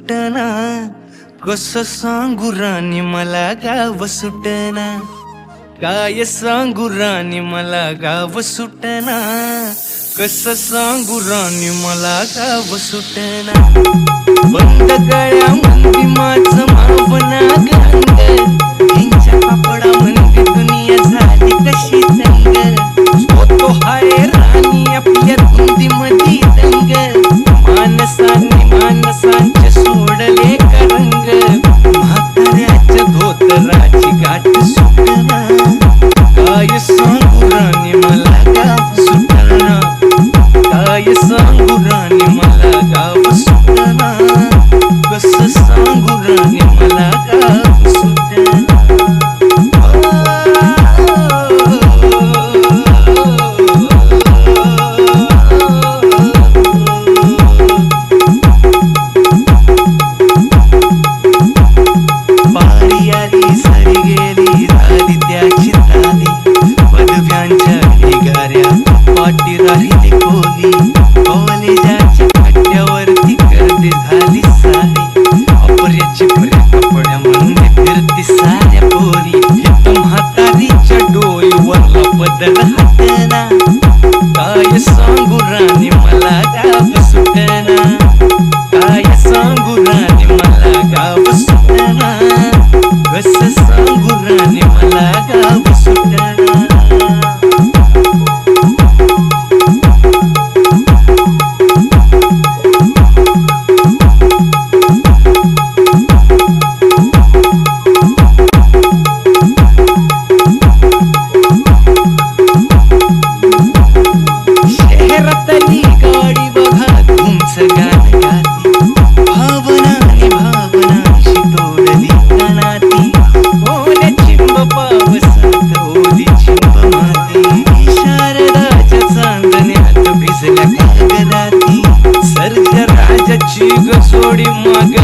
सुटना, कसं सांगू राणी मला गाव सुटना, काय सांगू राणी मला गाव सुटना, कसं सांगू राणी मला गाव सुटना. बंद गळ्यामध्ये माझं मावना गंग, हिंच्या पापडा म्हणजे दुनिया झाली कशी चंग. होतो हाय राणी आपल्या धुंदीमध्ये दंग, मानसांनी मानसांचे सोडले करंग. म्हाताऱ्याच्या धोतराची गाठ सुटना, काय सांगू राणी मला गाव सुटना, काय सांगू राणी मला गाव सुटना, कसं सांगू राणी मला गाव सुटना. पारी आली सरी गेली झाली त्याची ताली, पदव्यांच्या ढिगाऱ्या पाठी राहिली कोली. कॉलेजाच्या कट्ट्यावरती गर्दी झाली सारी, अपऱ्याची पर्या कपड्या म्हणजे फिरती साऱ्या पोरी. इथं म्हातारीच्या डोईवरला पदर हाटना, काय सांगू राणी मला गाव सुटना, काय सांगू राणी मला गाव सुटना, कसं सांगू राणी मला गाव सुटना. शहरातली गाडी बघा तुमचं गाणं गाती, भावनानी भावनाशी तोडली कणाती. ओल्या चिंब पावसात ओली चिंब माती, शारदाच्या चांदण्यात भिजल्या कागदाती. सर्ज राजाची गसोडी माग